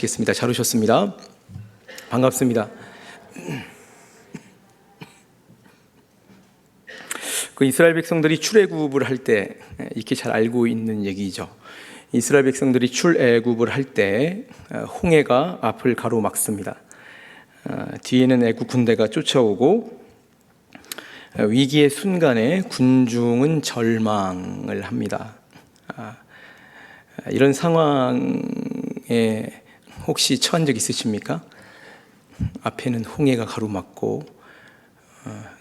앉으시겠습니다. 잘 오셨습니다. 반갑습니다. 그 이스라엘 백성들이 출애굽을 할 때 이렇게 잘 알고 있는 얘기죠. 이스라엘 백성들이 출애굽을 할 때 홍해가 앞을 가로막습니다. 뒤에는 애국 군대가 쫓아오고 위기의 순간에 군중은 절망을 합니다. 이런 상황에 혹시 처한 적 있으십니까? 앞에는 홍해가 가로막고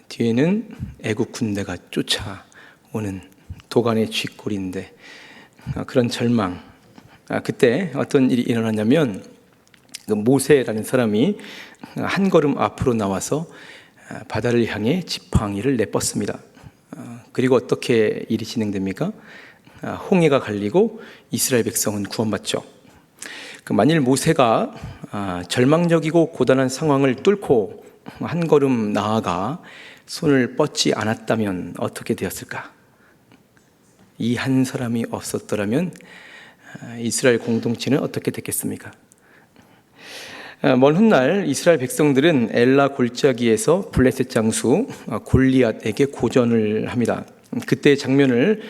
뒤에는 애국 군대가 쫓아오는 도간의 쥐꼬리인데 그런 절망. 그때 어떤 일이 일어났냐면 모세라는 사람이 한 걸음 앞으로 나와서 바다를 향해 지팡이를 내뻗습니다. 그리고 어떻게 일이 진행됩니까? 홍해가 갈리고 이스라엘 백성은 구원받죠. 만일 모세가 절망적이고 고단한 상황을 뚫고 한 걸음 나아가 손을 뻗지 않았다면 어떻게 되었을까? 이 한 사람이 없었더라면 이스라엘 공동체는 어떻게 됐겠습니까? 먼 훗날 이스라엘 백성들은 엘라 골짜기에서 블레셋 장수 골리앗에게 고전을 합니다. 그때의 장면을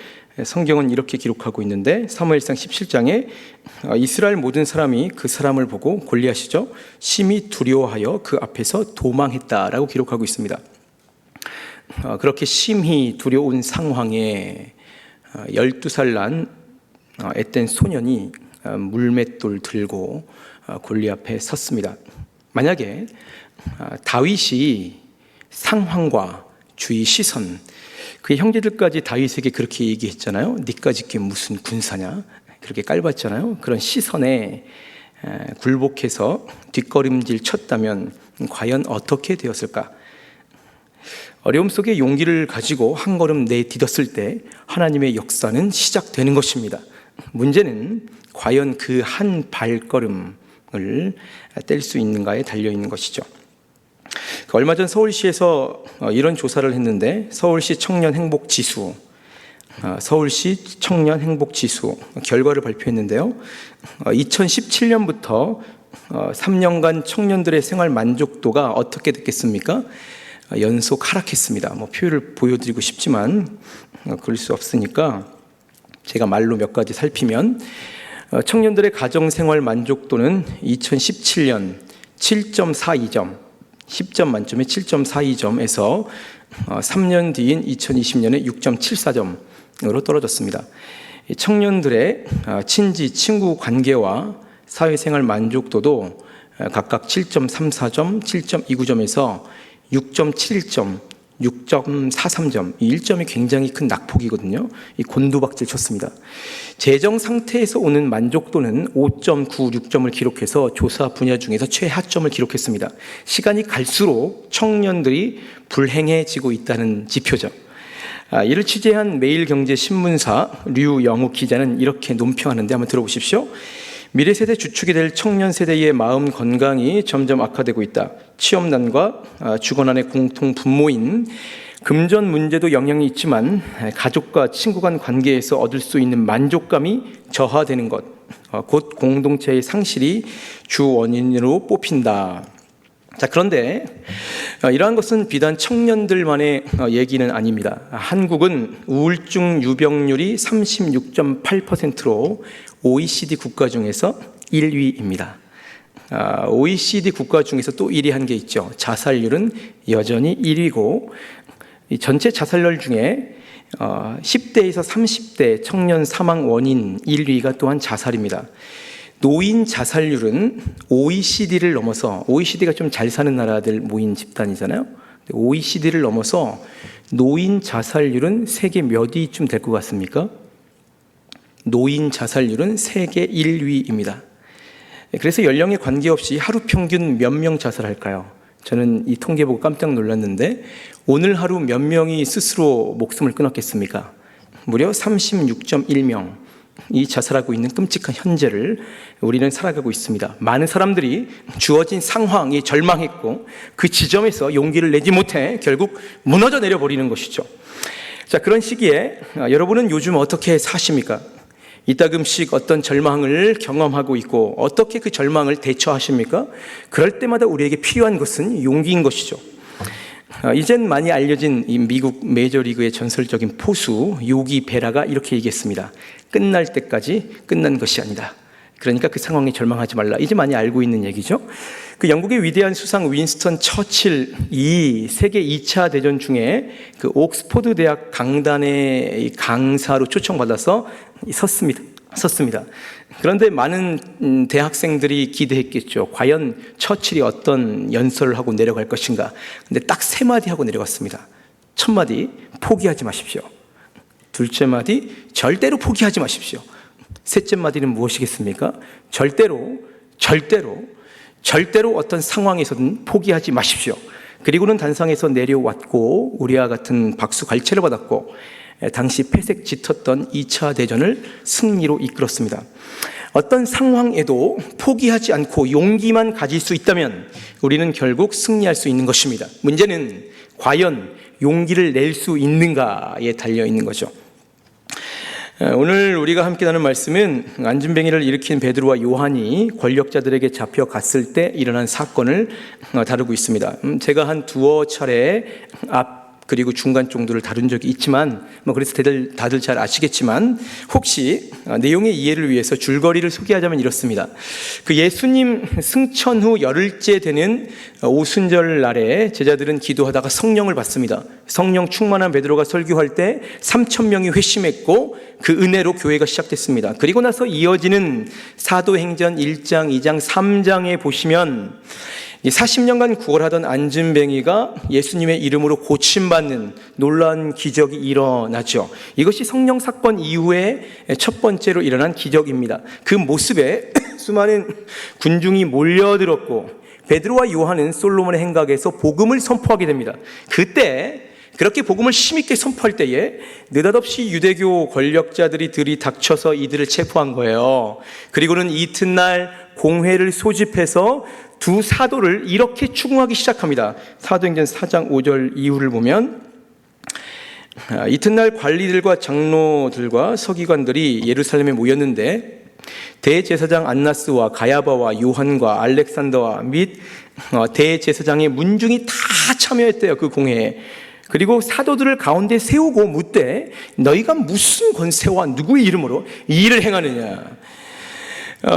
성경은 이렇게 기록하고 있는데 사무엘상 17장에 이스라엘 모든 사람이 그 사람을 보고 골리앗이죠, 심히 두려워하여 그 앞에서 도망했다라고 기록하고 있습니다. 그렇게 심히 두려운 상황에 12살 난 앳된 소년이 물맷돌 들고 골리앗 앞에 섰습니다. 만약에 다윗이 상황과 주의 시선, 그의 형제들까지 다윗에게 그렇게 얘기했잖아요. 니까짓 게 무슨 군사냐, 그렇게 깔봤잖아요. 그런 시선에 굴복해서 뒷걸음질 쳤다면 과연 어떻게 되었을까? 어려움 속에 용기를 가지고 한 걸음 내디뎠을 때 하나님의 역사는 시작되는 것입니다. 문제는 과연 그 한 발걸음을 뗄 수 있는가에 달려있는 것이죠. 얼마 전 서울시에서 이런 조사를 했는데 서울시 청년 행복지수 결과를 발표했는데요. 2017년부터 3년간 청년들의 생활 만족도가 어떻게 됐겠습니까? 연속 하락했습니다. 표를 보여드리고 싶지만 그럴 수 없으니까 제가 말로 몇 가지 살피면 청년들의 가정생활 만족도는 2017년 7.42점, 10점 만점에 7.42점에서 3년 뒤인 2020년에 6.74점으로 떨어졌습니다. 청년들의 친지, 친구 관계와 사회생활 만족도도 각각 7.34점, 7.29점에서 6.71점, 6.43점, 이 1점이 굉장히 큰 낙폭이거든요. 이 곤두박질 쳤습니다. 재정 상태에서 오는 만족도는 5.96점을 기록해서 조사 분야 중에서 최하점을 기록했습니다. 시간이 갈수록 청년들이 불행해지고 있다는 지표죠. 이를 취재한 매일경제신문사 류영욱 기자는 이렇게 논평하는데 한번 들어보십시오. 미래 세대 주축이 될 청년 세대의 마음 건강이 점점 악화되고 있다. 취업난과 주거난의 공통 분모인 금전 문제도 영향이 있지만 가족과 친구 간 관계에서 얻을 수 있는 만족감이 저하되는 것, 곧 공동체의 상실이 주 원인으로 뽑힌다. 자, 그런데 이러한 것은 비단 청년들만의 얘기는 아닙니다. 한국은 우울증 유병률이 36.8%로 OECD 국가 중에서 1위입니다. OECD 국가 중에서 또 1위 한 게 있죠. 자살률은 여전히 1위고 이 전체 자살률 중에 10대에서 30대 청년 사망 원인 1위가 또한 자살입니다. 노인 자살률은 OECD를 넘어서, OECD가 좀 잘 사는 나라들 모인 집단이잖아요. OECD를 넘어서 노인 자살률은 세계 몇 위쯤 될 것 같습니까? 노인 자살률은 세계 1위입니다. 그래서 연령에 관계없이 하루 평균 몇 명 자살할까요? 저는 이 통계 보고 깜짝 놀랐는데 오늘 하루 몇 명이 스스로 목숨을 끊었겠습니까? 무려 36.1명이 자살하고 있는 끔찍한 현재를 우리는 살아가고 있습니다. 많은 사람들이 주어진 상황에 절망했고 그 지점에서 용기를 내지 못해 결국 무너져 내려버리는 것이죠. 자, 그런 시기에 여러분은 요즘 어떻게 사십니까? 이따금씩 어떤 절망을 경험하고 있고 어떻게 그 절망을 대처하십니까? 그럴 때마다 우리에게 필요한 것은 용기인 것이죠. 이젠 많이 알려진 이 미국 메이저리그의 전설적인 포수 요기 베라가 이렇게 얘기했습니다. 끝날 때까지 끝난 것이 아니다. 그러니까 그 상황에 절망하지 말라. 이제 많이 알고 있는 얘기죠. 그 영국의 위대한 수상 윈스턴 처칠이 세계 2차 대전 중에 그 옥스포드 대학 강단의 강사로 초청받아서 섰습니다. 그런데 많은 대학생들이 기대했겠죠. 과연 처칠이 어떤 연설을 하고 내려갈 것인가. 근데 딱 3마디 하고 내려갔습니다. 첫 마디, 포기하지 마십시오. 둘째 마디, 절대로 포기하지 마십시오. 셋째 마디는 무엇이겠습니까? 절대로 어떤 상황에서든 포기하지 마십시오. 그리고는 단상에서 내려왔고 우리와 같은 박수 갈채를 받았고 당시 패색 짙었던 2차 대전을 승리로 이끌었습니다. 어떤 상황에도 포기하지 않고 용기만 가질 수 있다면 우리는 결국 승리할 수 있는 것입니다. 문제는 과연 용기를 낼 수 있는가에 달려 있는 거죠. 오늘 우리가 함께 나눈 말씀은 안진뱅이를 일으킨 베드로와 요한이 권력자들에게 잡혀갔을 때 일어난 사건을 다루고 있습니다. 제가 한 2차례 앞 그리고 중간 정도를 다룬 적이 있지만 그래서 다들 잘 아시겠지만 혹시 내용의 이해를 위해서 줄거리를 소개하자면 이렇습니다. 그 예수님 승천 후 열흘째 되는 오순절 날에 제자들은 기도하다가 성령을 받습니다. 성령 충만한 베드로가 설교할 때 3,000명이 회심했고 그 은혜로 교회가 시작됐습니다. 그리고 나서 이어지는 사도행전 1장, 2장, 3장에 보시면 40년간 구걸하던 안진뱅이가 예수님의 이름으로 고침받는 놀라운 기적이 일어나죠. 이것이 성령 사건 이후에 첫 번째로 일어난 기적입니다. 그 모습에 수많은 군중이 몰려들었고 베드로와 요한은 솔로몬의 행각에서 복음을 선포하게 됩니다. 그때 그렇게 복음을 힘있게 선포할 때에 느닷없이 유대교 권력자들이 들이닥쳐서 이들을 체포한 거예요. 그리고는 이튿날 공회를 소집해서 두 사도를 이렇게 추궁하기 시작합니다. 사도행전 4장 5절 이후를 보면 이튿날 관리들과 장로들과 서기관들이 예루살렘에 모였는데 대제사장 안나스와 가야바와 요한과 알렉산더와 및 대제사장의 문중이 다 참여했대요. 그 공회에. 그리고 사도들을 가운데 세우고 묻되 너희가 무슨 권세와 누구의 이름으로 이 일을 행하느냐.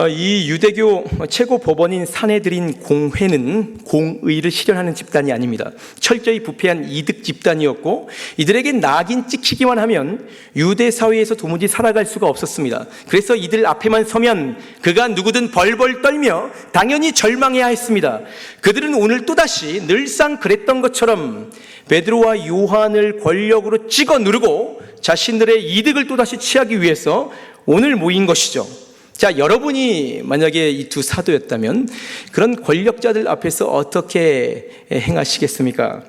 이 유대교 최고 법원인 산헤드린 공회는 공의를 실현하는 집단이 아닙니다. 철저히 부패한 이득 집단이었고 이들에게 낙인 찍히기만 하면 유대 사회에서 도무지 살아갈 수가 없었습니다. 그래서 이들 앞에만 서면 그가 누구든 벌벌 떨며 당연히 절망해야 했습니다. 그들은 오늘 또다시 늘상 그랬던 것처럼 베드로와 요한을 권력으로 찍어 누르고 자신들의 이득을 또다시 취하기 위해서 오늘 모인 것이죠. 자, 여러분이 만약에 이 두 사도였다면 그런 권력자들 앞에서 어떻게 행하시겠습니까?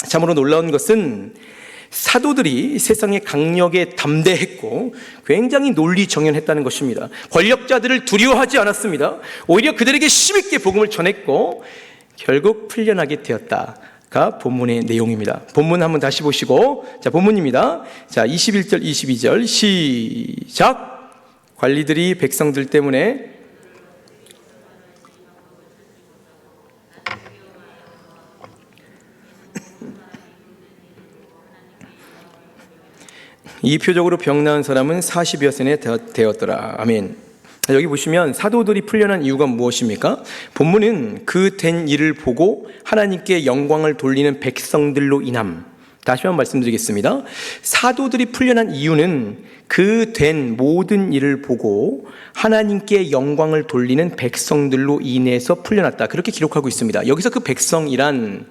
참으로 놀라운 것은 사도들이 세상의 강력에 담대했고 굉장히 논리정연했다는 것입니다. 권력자들을 두려워하지 않았습니다. 오히려 그들에게 힘있게 복음을 전했고 결국 풀려나게 되었다가 본문의 내용입니다. 본문 한번 다시 보시고, 자, 본문입니다. 자, 21절 22절 시작. 관리들이 백성들 때문에 이 표적으로 병 나은 사람은 40여 세에 되었더라. 아멘. 여기 보시면 사도들이 풀려난 이유가 무엇입니까? 본문은 그 된 일을 보고 하나님께 영광을 돌리는 백성들로 인함. 다시 한번 말씀드리겠습니다. 사도들이 풀려난 이유는 그 된 모든 일을 보고 하나님께 영광을 돌리는 백성들로 인해서 풀려났다. 그렇게 기록하고 있습니다. 여기서 그 백성이란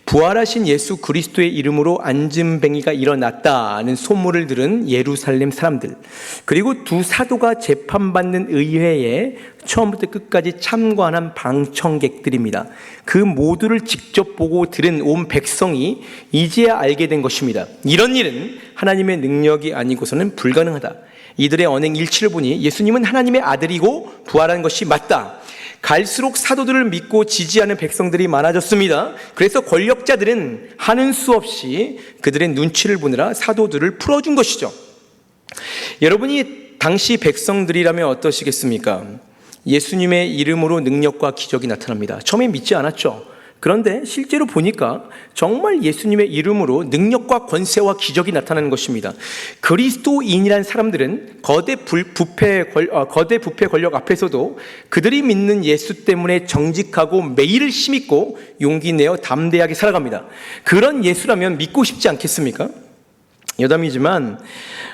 부활하신 예수 그리스도의 이름으로 안진뱅이가 일어났다는 소문을 들은 예루살렘 사람들, 그리고 두 사도가 재판받는 의회에 처음부터 끝까지 참관한 방청객들입니다. 그 모두를 직접 보고 들은 온 백성이 이제야 알게 된 것입니다. 이런 일은 하나님의 능력이 아니고서는 불가능하다. 이들의 언행 일치를 보니 예수님은 하나님의 아들이고 부활한 것이 맞다. 갈수록 사도들을 믿고 지지하는 백성들이 많아졌습니다. 그래서 권력자들은 하는 수 없이 그들의 눈치를 보느라 사도들을 풀어준 것이죠. 여러분이 당시 백성들이라면 어떠시겠습니까? 예수님의 이름으로 능력과 기적이 나타납니다. 처음에 믿지 않았죠. 그런데 실제로 보니까 정말 예수님의 이름으로 능력과 권세와 기적이 나타나는 것입니다. 그리스도인이란 사람들은 거대 부패 권력 앞에서도 그들이 믿는 예수 때문에 정직하고 매일을 힘있고 용기 내어 담대하게 살아갑니다. 그런 예수라면 믿고 싶지 않겠습니까? 여담이지만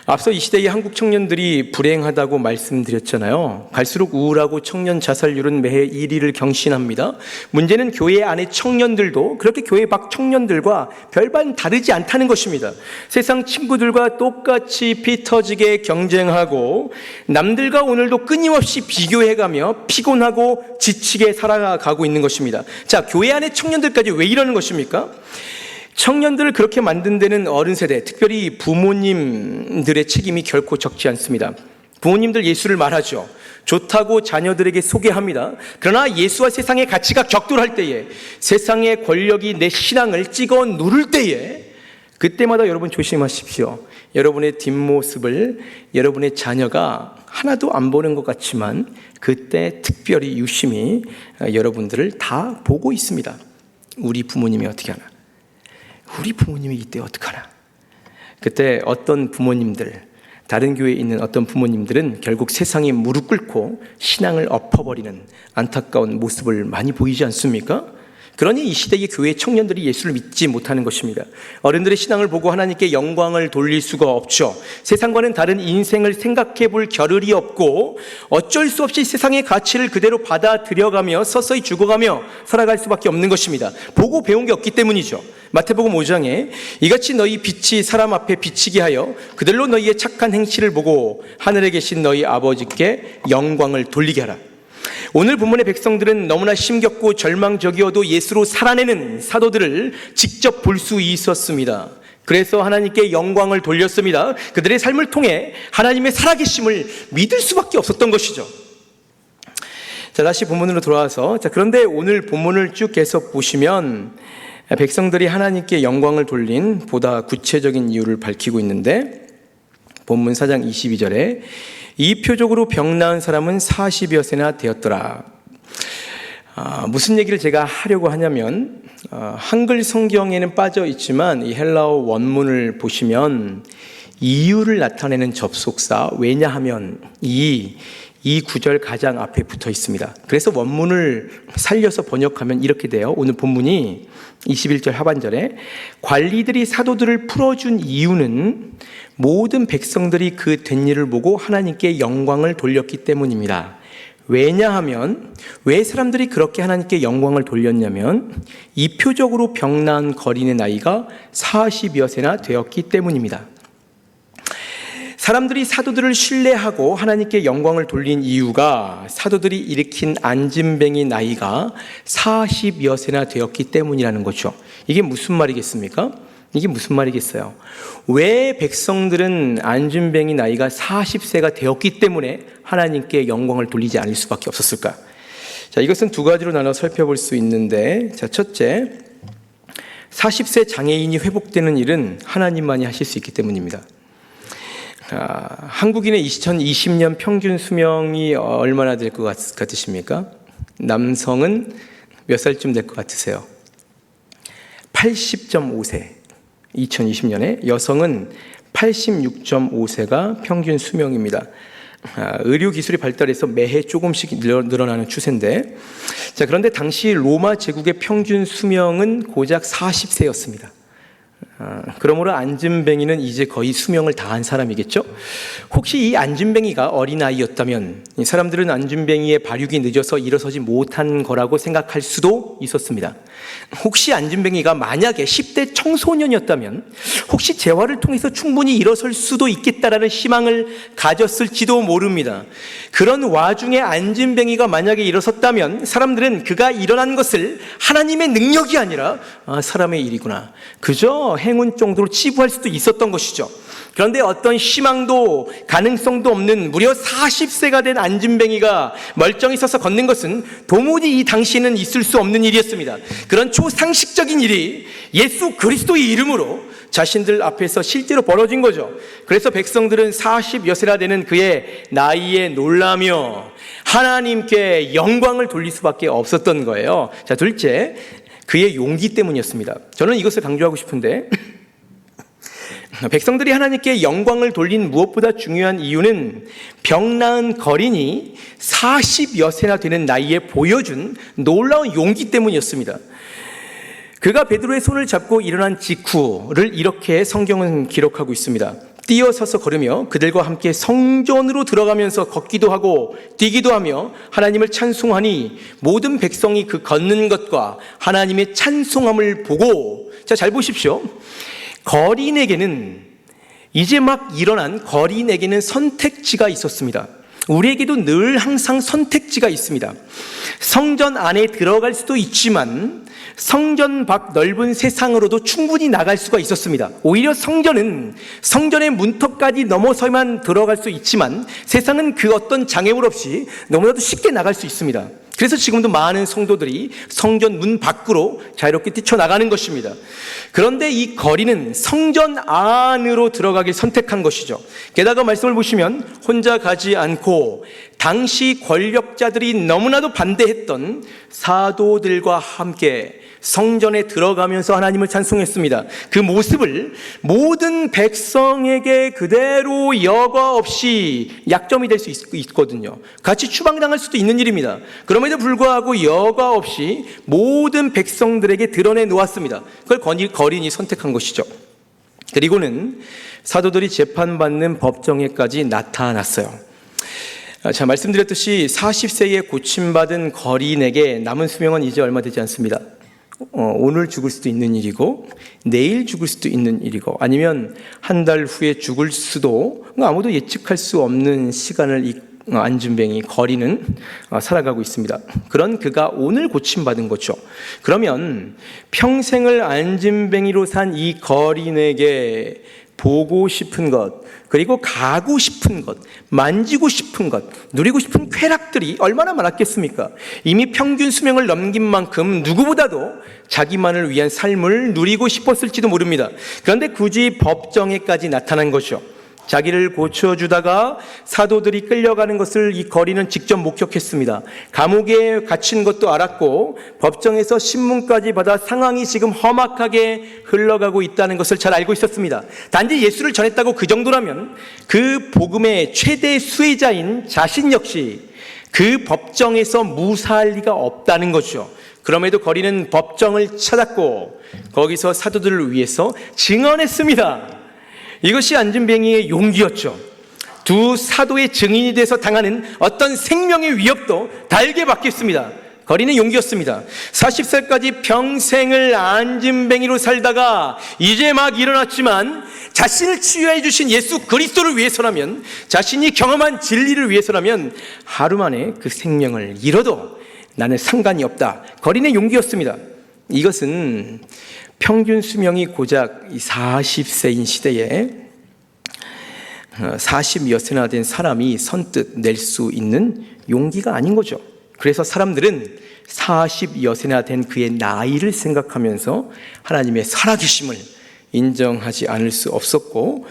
앞서 이 시대의 한국 청년들이 불행하다고 말씀드렸잖아요. 갈수록 우울하고 청년 자살률은 매해 1위를 경신합니다. 문제는 교회 안의 청년들도 그렇게 교회 밖 청년들과 별반 다르지 않다는 것입니다. 세상 친구들과 똑같이 피 터지게 경쟁하고 남들과 오늘도 끊임없이 비교해가며 피곤하고 지치게 살아가고 있는 것입니다. 자, 교회 안의 청년들까지 왜 이러는 것입니까? 청년들을 그렇게 만든 데는 어른 세대, 특별히 부모님들의 책임이 결코 적지 않습니다. 부모님들 예수를 말하죠. 좋다고 자녀들에게 소개합니다. 그러나 예수와 세상의 가치가 격돌할 때에, 세상의 권력이 내 신앙을 찍어 누를 때에, 그때마다 여러분 조심하십시오. 여러분의 뒷모습을 여러분의 자녀가 하나도 안 보는 것 같지만 그때 특별히 유심히 여러분들을 다 보고 있습니다. 우리 부모님이 어떻게 하나? 우리 부모님이 이때 어떡하나? 그때 어떤 부모님들, 다른 교회에 있는 어떤 부모님들은 결국 세상에 무릎 꿇고 신앙을 엎어버리는 안타까운 모습을 많이 보이지 않습니까? 그러니 이 시대의 교회 청년들이 예수를 믿지 못하는 것입니다. 어른들의 신앙을 보고 하나님께 영광을 돌릴 수가 없죠. 세상과는 다른 인생을 생각해 볼 겨를이 없고 어쩔 수 없이 세상의 가치를 그대로 받아들여가며 서서히 죽어가며 살아갈 수밖에 없는 것입니다. 보고 배운 게 없기 때문이죠. 마태복음 5장에 이같이 너희 빛이 사람 앞에 비치게 하여 그들로 너희의 착한 행실을 보고 하늘에 계신 너희 아버지께 영광을 돌리게 하라. 오늘 본문의 백성들은 너무나 힘겹고 절망적이어도 예수로 살아내는 사도들을 직접 볼 수 있었습니다. 그래서 하나님께 영광을 돌렸습니다. 그들의 삶을 통해 하나님의 살아계심을 믿을 수밖에 없었던 것이죠. 자, 다시 본문으로 돌아와서, 그런데 오늘 본문을 쭉 계속 보시면 백성들이 하나님께 영광을 돌린 보다 구체적인 이유를 밝히고 있는데, 본문 4장 22절에 이표적으로 병 나은 사람은 40여 세나 되었더라. 무슨 얘기를 제가 하려고 하냐면, 한글 성경에는 빠져 있지만 이 헬라어 원문을 보시면 이유를 나타내는 접속사, 왜냐하면 이 구절 가장 앞에 붙어 있습니다. 그래서 원문을 살려서 번역하면 이렇게 돼요. 오늘 본문이 21절 하반절에 관리들이 사도들을 풀어준 이유는 모든 백성들이 그 된 일을 보고 하나님께 영광을 돌렸기 때문입니다. 왜냐하면, 왜 사람들이 그렇게 하나님께 영광을 돌렸냐면 이표적으로 병 나은 거린의 나이가 40여 세나 되었기 때문입니다. 사람들이 사도들을 신뢰하고 하나님께 영광을 돌린 이유가 사도들이 일으킨 안진뱅이 나이가 40여 세나 되었기 때문이라는 거죠. 이게 무슨 말이겠습니까? 이게 무슨 말이겠어요? 왜 백성들은 안진뱅이 나이가 40세가 되었기 때문에 하나님께 영광을 돌리지 않을 수밖에 없었을까? 자, 이것은 두 가지로 나눠 살펴볼 수 있는데, 자, 첫째, 40세 장애인이 회복되는 일은 하나님만이 하실 수 있기 때문입니다. 한국인의 2020년 평균 수명이 얼마나 될 것 같으십니까? 남성은 몇 살쯤 될 것 같으세요? 80.5세. 2020년에 여성은 86.5세가 평균 수명입니다. 의료 기술이 발달해서 매해 조금씩 늘어나는 추세인데, 자, 그런데 당시 로마 제국의 평균 수명은 고작 40세였습니다. 그러므로 안진뱅이는 이제 거의 수명을 다한 사람이겠죠? 혹시 이 안진뱅이가 어린아이였다면 이 사람들은 안진뱅이의 발육이 늦어서 일어서지 못한 거라고 생각할 수도 있었습니다. 혹시 안진뱅이가 만약에 10대 청소년이었다면 혹시 재활을 통해서 충분히 일어설 수도 있겠다라는 희망을 가졌을지도 모릅니다. 그런 와중에 안진뱅이가 만약에 일어섰다면 사람들은 그가 일어난 것을 하나님의 능력이 아니라 사람의 일이구나, 그저 행운 정도로 치부할 수도 있었던 것이죠. 그런데 어떤 희망도 가능성도 없는 무려 40세가 된 안진뱅이가 멀쩡히 서서 걷는 것은 도무지 이 당시에는 있을 수 없는 일이었습니다. 그런 초상식적인 일이 예수 그리스도의 이름으로 자신들 앞에서 실제로 벌어진 거죠. 그래서 백성들은 40여 세나 되는 그의 나이에 놀라며 하나님께 영광을 돌릴 수밖에 없었던 거예요. 자, 둘째, 그의 용기 때문이었습니다. 저는 이것을 강조하고 싶은데 백성들이 하나님께 영광을 돌린 무엇보다 중요한 이유는 병 나은 거린이 40여 세나 되는 나이에 보여준 놀라운 용기 때문이었습니다. 그가 베드로의 손을 잡고 일어난 직후를 이렇게 성경은 기록하고 있습니다. 뛰어서서 걸으며 그들과 함께 성전으로 들어가면서 걷기도 하고 뛰기도 하며 하나님을 찬송하니 모든 백성이 그 걷는 것과 하나님의 찬송함을 보고, 자, 잘 보십시오. 거린에게는, 이제 막 일어난 거린에게는 선택지가 있었습니다. 우리에게도 늘 항상 선택지가 있습니다. 성전 안에 들어갈 수도 있지만 성전 밖 넓은 세상으로도 충분히 나갈 수가 있었습니다. 오히려 성전은 성전의 문턱까지 넘어서만 들어갈 수 있지만 세상은 그 어떤 장애물 없이 너무나도 쉽게 나갈 수 있습니다. 그래서 지금도 많은 성도들이 성전 문 밖으로 자유롭게 뛰쳐나가는 것입니다. 그런데 이 거리는 성전 안으로 들어가길 선택한 것이죠. 게다가 말씀을 보시면 혼자 가지 않고 당시 권력자들이 너무나도 반대했던 사도들과 함께 성전에 들어가면서 하나님을 찬송했습니다. 그 모습을 모든 백성에게 그대로 여과 없이 약점이 될 수 있거든요. 같이 추방당할 수도 있는 일입니다. 그럼에도 불구하고 여과 없이 모든 백성들에게 드러내 놓았습니다. 그걸 거린이 선택한 것이죠. 그리고는 사도들이 재판받는 법정에까지 나타났어요. 자, 말씀드렸듯이 40세에 고침받은 거린에게 남은 수명은 이제 얼마 되지 않습니다. 오늘 죽을 수도 있는 일이고 내일 죽을 수도 있는 일이고 아니면 한 달 후에 죽을 수도, 아무도 예측할 수 없는 시간을 안진뱅이 거리는 살아가고 있습니다. 그런 그가 오늘 고침받은 거죠. 그러면 평생을 안진뱅이로 산 이 거린에게 보고 싶은 것, 그리고 가고 싶은 것, 만지고 싶은 것, 누리고 싶은 쾌락들이 얼마나 많았겠습니까? 이미 평균 수명을 넘긴 만큼 누구보다도 자기만을 위한 삶을 누리고 싶었을지도 모릅니다. 그런데 굳이 법정에까지 나타난 것이죠. 자기를 고쳐주다가 사도들이 끌려가는 것을 이 거리는 직접 목격했습니다. 감옥에 갇힌 것도 알았고 법정에서 신문까지 받아 상황이 지금 험악하게 흘러가고 있다는 것을 잘 알고 있었습니다. 단지 예수를 전했다고 그 정도라면 그 복음의 최대 수혜자인 자신 역시 그 법정에서 무사할 리가 없다는 거죠. 그럼에도 거리는 법정을 찾았고 거기서 사도들을 위해서 증언했습니다. 이것이 안진뱅이의 용기였죠. 두 사도의 증인이 돼서 당하는 어떤 생명의 위협도 달게 받겠습니다. 거리는 용기였습니다. 40살까지 평생을 안진뱅이로 살다가 이제 막 일어났지만 자신을 치유해 주신 예수 그리스도를 위해서라면, 자신이 경험한 진리를 위해서라면 하루 만에 그 생명을 잃어도 나는 상관이 없다. 거린의 용기였습니다. 이것은 평균 수명이 고작 40세인 시대에 40여 세나 된 사람이 선뜻 낼 수 있는 용기가 아닌 거죠. 그래서 사람들은 40여 세나 된 그의 나이를 생각하면서 하나님의 살아계심을 인정하지 않을 수 없었고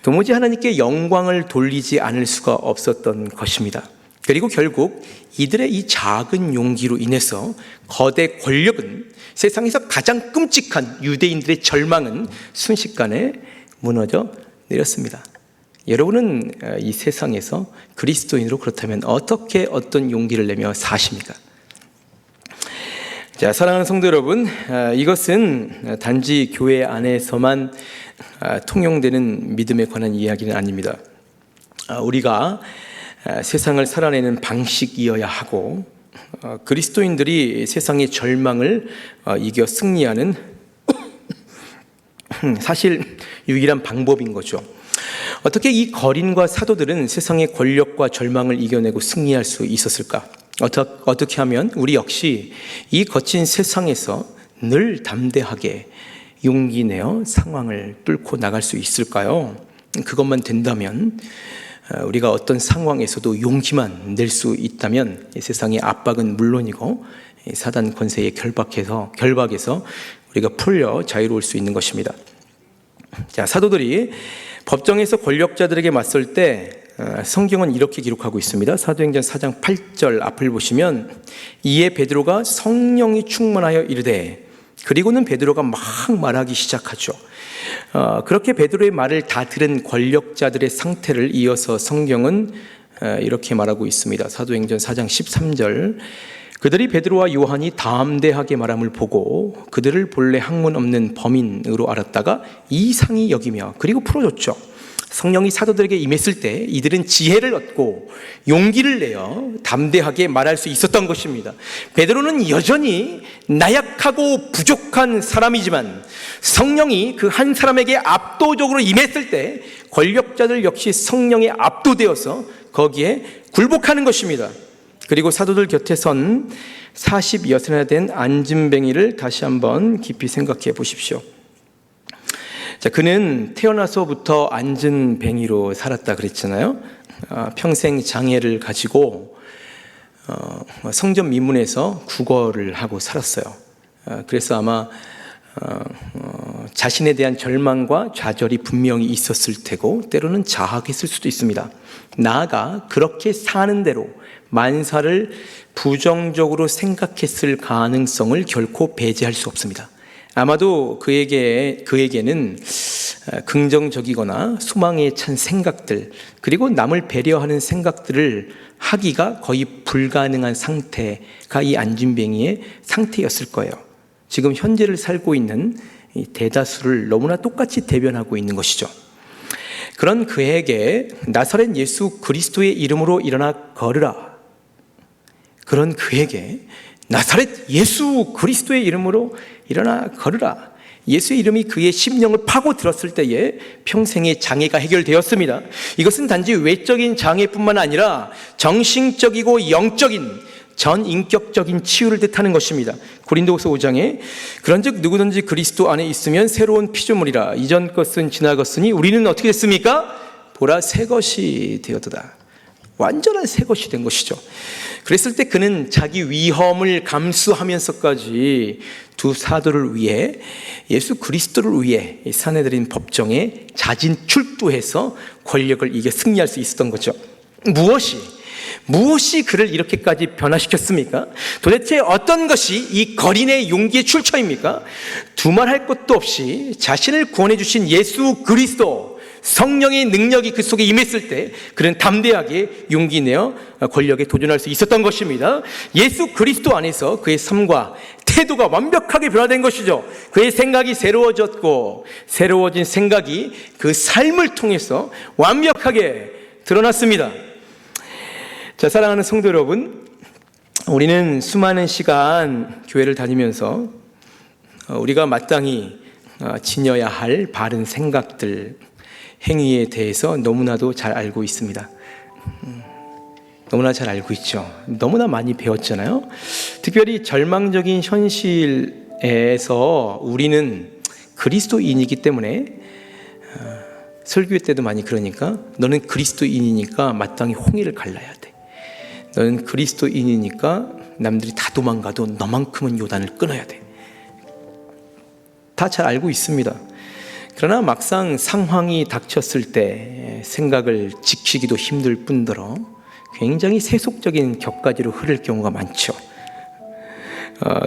도무지 하나님께 영광을 돌리지 않을 수가 없었던 것입니다. 그리고 결국 이들의 이 작은 용기로 인해서 거대 권력은, 세상에서 가장 끔찍한 유대인들의 절망은 순식간에 무너져 내렸습니다. 여러분은 이 세상에서 그리스도인으로 그렇다면 어떻게 어떤 용기를 내며 사십니까? 자, 사랑하는 성도 여러분, 이것은 단지 교회 안에서만 통용되는 믿음에 관한 이야기는 아닙니다. 우리가 세상을 살아내는 방식이어야 하고 그리스도인들이 세상의 절망을 이겨 승리하는 사실 유일한 방법인 거죠. 어떻게 이 거린과 사도들은 세상의 권력과 절망을 이겨내고 승리할 수 있었을까? 어떻게 하면 우리 역시 이 거친 세상에서 늘 담대하게 용기 내어 상황을 뚫고 나갈 수 있을까요? 그것만 된다면, 우리가 어떤 상황에서도 용기만 낼 수 있다면 세상의 압박은 물론이고 사단 권세의 결박에서 우리가 풀려 자유로울 수 있는 것입니다. 자, 사도들이 법정에서 권력자들에게 맞설 때 성경은 이렇게 기록하고 있습니다. 사도행전 4장 8절 앞을 보시면 이에 베드로가 성령이 충만하여 이르되, 그리고는 베드로가 막 말하기 시작하죠. 그렇게 베드로의 말을 다 들은 권력자들의 상태를 이어서 성경은 이렇게 말하고 있습니다. 사도행전 4장 13절 그들이 베드로와 요한이 담대하게 말함을 보고 그들을 본래 학문 없는 범인으로 알았다가 이상히 여기며, 그리고 풀어줬죠. 성령이 사도들에게 임했을 때 이들은 지혜를 얻고 용기를 내어 담대하게 말할 수 있었던 것입니다. 베드로는 여전히 나약하고 부족한 사람이지만 성령이 그 한 사람에게 압도적으로 임했을 때 권력자들 역시 성령에 압도되어서 거기에 굴복하는 것입니다. 그리고 사도들 곁에 선 40여세나 된 안진뱅이를 다시 한번 깊이 생각해 보십시오. 자, 그는 태어나서부터 안진뱅이로 살았다 그랬잖아요. 평생 장애를 가지고 성전 미문에서 국어를 하고 살았어요. 그래서 아마 자신에 대한 절망과 좌절이 분명히 있었을 테고 때로는 자학했을 수도 있습니다. 나아가 그렇게 사는 대로 만사를 부정적으로 생각했을 가능성을 결코 배제할 수 없습니다. 아마도 그에게는 긍정적이거나 소망에 찬 생각들, 그리고 남을 배려하는 생각들을 하기가 거의 불가능한 상태가 이 안진뱅이의 상태였을 거예요. 지금 현재를 살고 있는 이 대다수를 너무나 똑같이 대변하고 있는 것이죠. 그런 그에게 나사렛 예수 그리스도의 이름으로 일어나 걸으라. 그런 그에게 나사렛 예수 그리스도의 이름으로 일어나 걸으라. 예수의 이름이 그의 심령을 파고들었을 때에 평생의 장애가 해결되었습니다. 이것은 단지 외적인 장애뿐만 아니라 정신적이고 영적인 전인격적인 치유를 뜻하는 것입니다. 고린도후서 5장에 그런즉 누구든지 그리스도 안에 있으면 새로운 피조물이라. 이전 것은 지나갔으니 우리는 어떻게 됐습니까? 보라, 새 것이 되었도다. 완전한 새 것이 된 것이죠. 그랬을 때 그는 자기 위험을 감수하면서까지 두 사도를 위해, 예수 그리스도를 위해 사내들인 법정에 자진 출두해서 권력을 이겨 승리할 수 있었던 거죠. 무엇이 그를 이렇게까지 변화시켰습니까? 도대체 어떤 것이 이 거린의 용기의 출처입니까? 두말할 것도 없이 자신을 구원해 주신 예수 그리스도, 성령의 능력이 그 속에 임했을 때 그는 담대하게 용기 내어 권력에 도전할 수 있었던 것입니다. 예수 그리스도 안에서 그의 삶과 태도가 완벽하게 변화된 것이죠. 그의 생각이 새로워졌고 새로워진 생각이 그 삶을 통해서 완벽하게 드러났습니다. 자, 사랑하는 성도 여러분, 우리는 수많은 시간 교회를 다니면서 우리가 마땅히 지녀야 할 바른 생각들, 행위에 대해서 너무나도 잘 알고 있습니다. 너무나 잘 알고 있죠. 너무나 많이 배웠잖아요. 특별히 절망적인 현실에서 우리는 그리스도인이기 때문에 설교 때도 많이 그러니까 너는 그리스도인이니까 마땅히 홍해를 갈라야 돼. 너는 그리스도인이니까 남들이 다 도망가도 너만큼은 요단을 끊어야 돼. 다 잘 알고 있습니다. 그러나 막상 상황이 닥쳤을 때 생각을 지키기도 힘들 뿐더러 굉장히 세속적인 격가지로 흐를 경우가 많죠.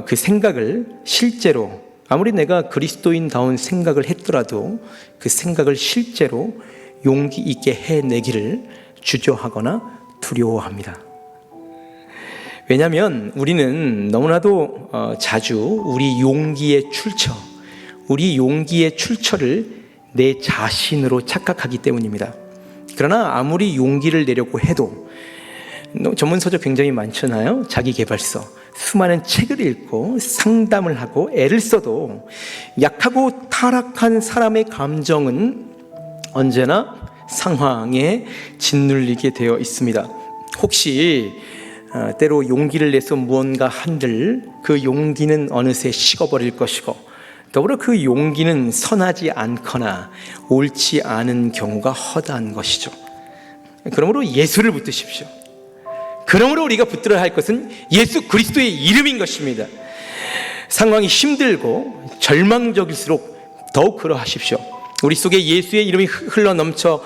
그 생각을 실제로 아무리 내가 그리스도인다운 생각을 했더라도 그 생각을 실제로 용기 있게 해내기를 주저하거나 두려워합니다. 왜냐하면 우리는 너무나도 자주 우리 용기의 출처를 내 자신으로 착각하기 때문입니다. 그러나 아무리 용기를 내려고 해도 전문서적 굉장히 많잖아요. 자기계발서, 수많은 책을 읽고 상담을 하고 애를 써도 약하고 타락한 사람의 감정은 언제나 상황에 짓눌리게 되어 있습니다. 혹시 때로 용기를 내서 무언가 한들 그 용기는 어느새 식어버릴 것이고 더불어 그 용기는 선하지 않거나 옳지 않은 경우가 허다한 것이죠. 그러므로 예수를 붙드십시오. 그러므로 우리가 붙들어야 할 것은 예수 그리스도의 이름인 것입니다. 상황이 힘들고 절망적일수록 더욱 그러하십시오. 우리 속에 예수의 이름이 넘쳐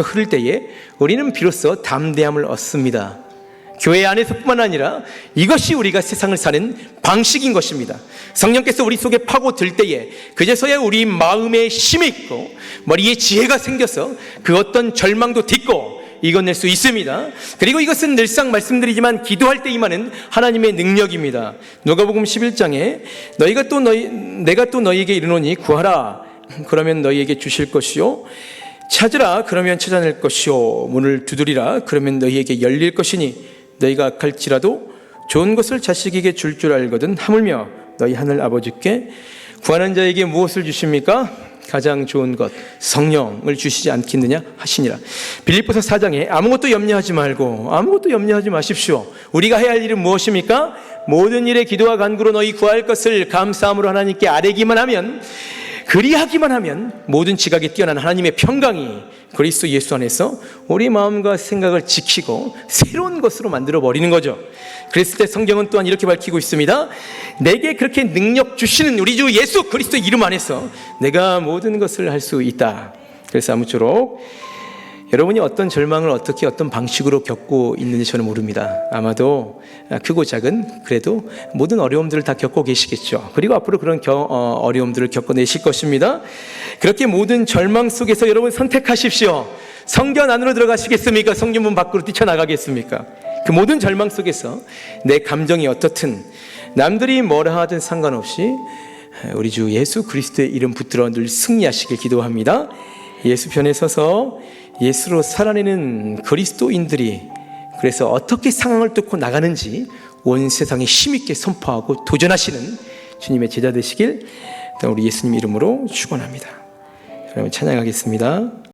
흐를 때에 우리는 비로소 담대함을 얻습니다. 교회 안에서뿐만 아니라 이것이 우리가 세상을 사는 방식인 것입니다. 성령께서 우리 속에 파고들 때에 그제서야 우리 마음에 힘이 있고 머리에 지혜가 생겨서 그 어떤 절망도 딛고 이겨낼 수 있습니다. 그리고 이것은 늘상 말씀드리지만 기도할 때 임하는 하나님의 능력입니다. 누가복음 11장에 내가 또 너희에게 이르노니 구하라 그러면 너희에게 주실 것이요 찾으라 그러면 찾아낼 것이요 문을 두드리라 그러면 너희에게 열릴 것이니 너희가 악할지라도 좋은 것을 자식에게 줄 알거든 하물며 너희 하늘 아버지께 구하는 자에게 무엇을 주십니까? 가장 좋은 것 성령을 주시지 않겠느냐 하시니라. 빌립보서 4장에 아무것도 염려하지 마십시오. 우리가 해야 할 일은 무엇입니까? 모든 일에 기도와 간구로 너희 구할 것을 감사함으로 하나님께 그리하기만 하면 모든 지각에 뛰어난 하나님의 평강이 그리스도 예수 안에서 우리 마음과 생각을 지키고 새로운 것으로 만들어 버리는 거죠. 그랬을 때 성경은 또한 이렇게 밝히고 있습니다. 내게 그렇게 능력 주시는 우리 주 예수 그리스도 이름 안에서 내가 모든 것을 할 수 있다. 그래서 아무쪼록 여러분이 어떤 절망을 어떻게 어떤 방식으로 겪고 있는지 저는 모릅니다. 아마도 크고 작은 그래도 모든 어려움들을 다 겪고 계시겠죠. 그리고 앞으로 그런 어려움들을 겪어내실 것입니다. 그렇게 모든 절망 속에서 여러분 선택하십시오. 성전 안으로 들어가시겠습니까? 성전문 밖으로 뛰쳐나가겠습니까? 그 모든 절망 속에서 내 감정이 어떻든 남들이 뭐라 하든 상관없이 우리 주 예수 그리스도의 이름 붙들어 늘 승리하시길 기도합니다. 예수 편에 서서 예수로 살아내는 그리스도인들이 그래서 어떻게 상황을 뚫고 나가는지 온 세상에 힘있게 선포하고 도전하시는 주님의 제자 되시길 우리 예수님 이름으로 축원합니다. 여러분 찬양하겠습니다.